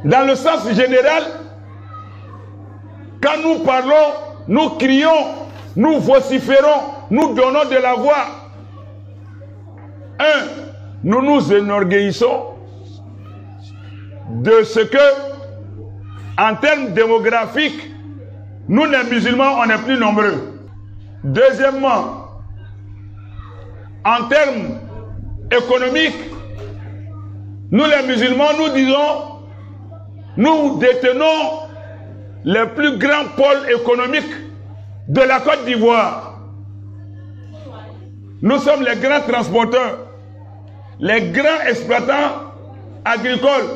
Dans le sens général, quand nous parlons, nous crions, nous vociférons, nous donnons de la voix. Un, nous nous enorgueillissons de ce que, en termes démographiques, nous les musulmans, on est plus nombreux. Deuxièmement, en termes économiques, nous les musulmans, nous disons, nous détenons les plus grands pôles économiques de la Côte d'Ivoire. Nous sommes les grands transporteurs, les grands exploitants agricoles.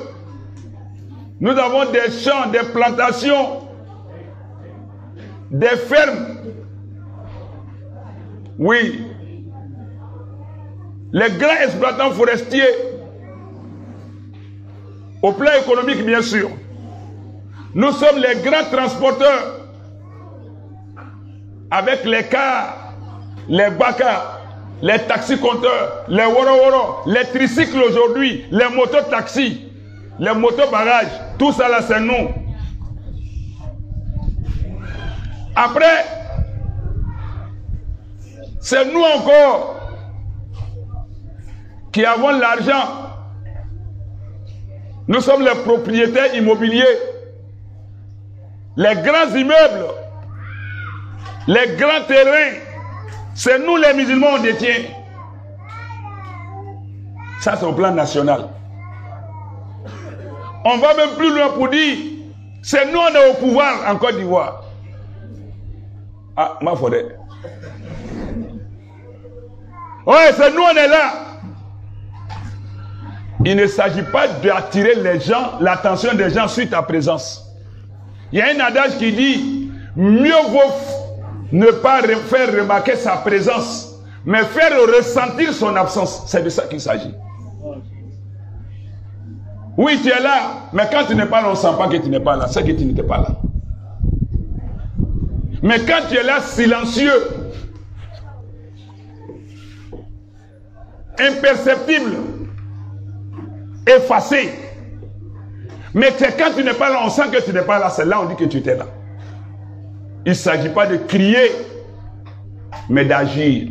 Nous avons des champs, des plantations, des fermes. Oui. Les grands exploitants forestiers, au plan économique bien sûr. Nous sommes les grands transporteurs avec les cars, les bacars, les taxis-compteurs, les woro-woro, les tricycles aujourd'hui, les motos-taxis, les motos-bagages, tout ça là c'est nous. Après, c'est nous encore qui avons l'argent. Nous sommes les propriétaires immobiliers. Les grands immeubles, les grands terrains, c'est nous les musulmans on détient. Ça c'est au plan national. On va même plus loin pour dire, c'est nous on est au pouvoir en Côte d'Ivoire. Ah, ma forêt. Ouais, c'est nous on est là. Il ne s'agit pas d'attirer les gens, l'attention des gens sur ta présence. Il y a un adage qui dit, mieux vaut ne pas faire remarquer sa présence, mais faire ressentir son absence. C'est de ça qu'il s'agit. Oui, tu es là, mais quand tu n'es pas là, on ne sent pas que tu n'es pas là. C'est que tu n'étais pas là. Mais quand tu es là, silencieux, imperceptible, effacé, mais quand tu n'es pas là, on sent que tu n'es pas là, c'est là on dit que tu étais là. Il ne s'agit pas de crier, mais d'agir.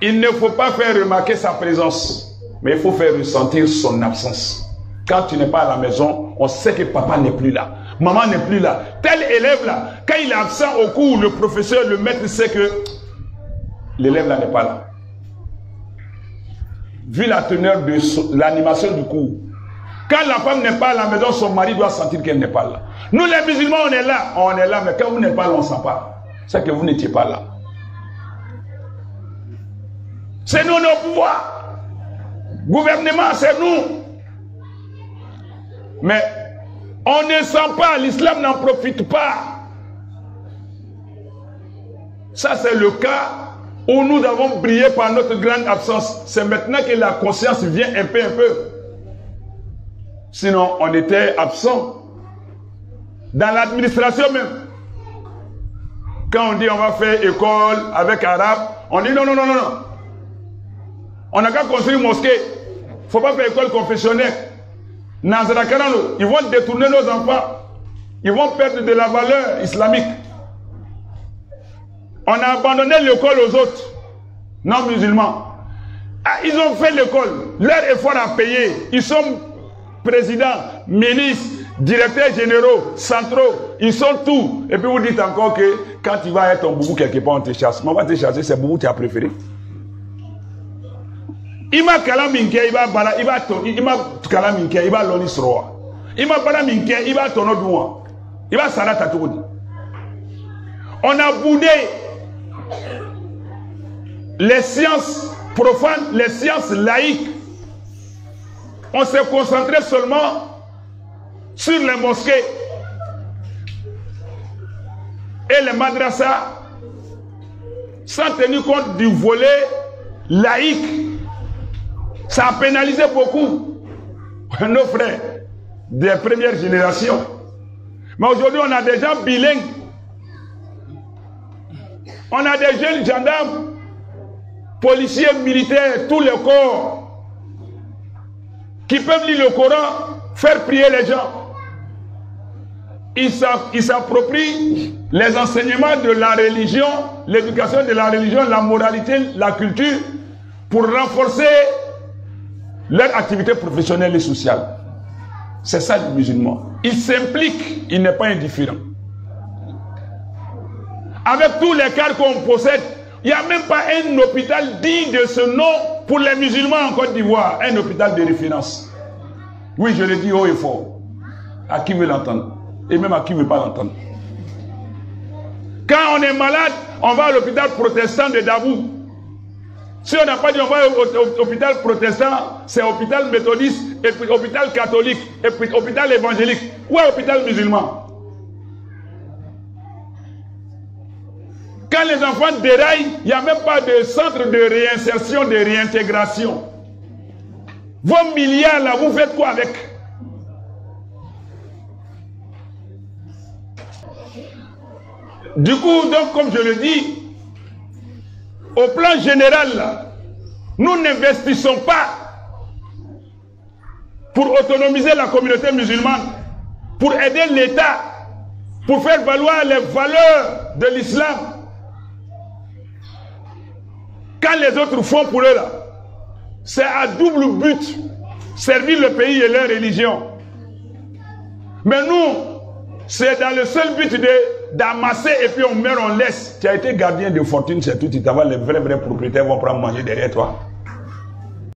Il ne faut pas faire remarquer sa présence, mais il faut faire ressentir son absence. Quand tu n'es pas à la maison, on sait que papa n'est plus là, maman n'est plus là. Tel élève là, quand il est absent au cours, le professeur, le maître sait que l'élève là n'est pas là. Vu la teneur de l'animation du cours, quand la femme n'est pas à la maison, son mari doit sentir qu'elle n'est pas là. Nous les musulmans, on est là, mais quand vous n'êtes pas là, on ne sent pas. C'est que vous n'étiez pas là. C'est nous nos pouvoirs. Gouvernement, c'est nous. Mais on ne sent pas, l'islam n'en profite pas. Ça, c'est le cas où nous avons brillé par notre grande absence. C'est maintenant que la conscience vient un peu. Sinon, on était absent. Dans l'administration même. Quand on dit on va faire école avec arabe, on dit non. On n'a qu'à construire une mosquée. Il ne faut pas faire école confessionnelle. Nazarakarano, ils vont détourner nos enfants. Ils vont perdre de la valeur islamique. On a abandonné l'école aux autres, non musulmans. Ah, ils ont fait l'école. Leur effort à payer. Ils sont présidents, ministres, directeurs généraux, centraux. Ils sont tout. Et puis vous dites encore que quand tu vas être ton boubou quelque part, on te chasse. Mais on va te chasser, c'est boubou qui a préféré. Ima kalaminke, iba bala, iba kalaminke, iba loni sroa. Ima balaminke, iba tono douan. Iba salata toudi. On a boudé les sciences profanes, les sciences laïques. On s'est concentré seulement sur les mosquées et les madrasas sans tenir compte du volet laïque. Ça a pénalisé beaucoup nos frères des premières générations. Mais aujourd'hui, on a des gens bilingues. On a des jeunes gendarmes, policiers, militaires, tous les corps. qui peuvent lire le Coran, faire prier les gens. Ils s'approprient les enseignements de la religion, l'éducation de la religion, la moralité, la culture, pour renforcer leur activité professionnelle et sociale. C'est ça le musulman. Il s'implique, il n'est pas indifférent. Avec tous les cadres qu'on possède, il n'y a même pas un hôpital digne de ce nom pour les musulmans en Côte d'Ivoire. Un hôpital de référence. Oui, je le dis haut et fort. À qui veut l'entendre. Et même à qui ne veut pas l'entendre. Quand on est malade, on va à l'hôpital protestant de Dabou. Si on n'a pas dit on va à l'hôpital protestant, c'est hôpital méthodiste, et puis hôpital catholique, et puis hôpital évangélique. Ou hôpital musulman. Quand les enfants déraillent, il n'y a même pas de centre de réinsertion, de réintégration. Vos milliards là, vous faites quoi avec? Du coup, donc, comme je le dis, au plan général, là, nous n'investissons pas pour autonomiser la communauté musulmane, pour aider l'État, pour faire valoir les valeurs de l'islam. Quand les autres font pour eux, là, c'est à double but, servir le pays et leur religion. Mais nous, c'est dans le seul but d'amasser et puis on meurt, on laisse. Tu as été gardien de fortune, c'est tout. Tu t'as les vrais propriétaires vont prendre manger derrière toi.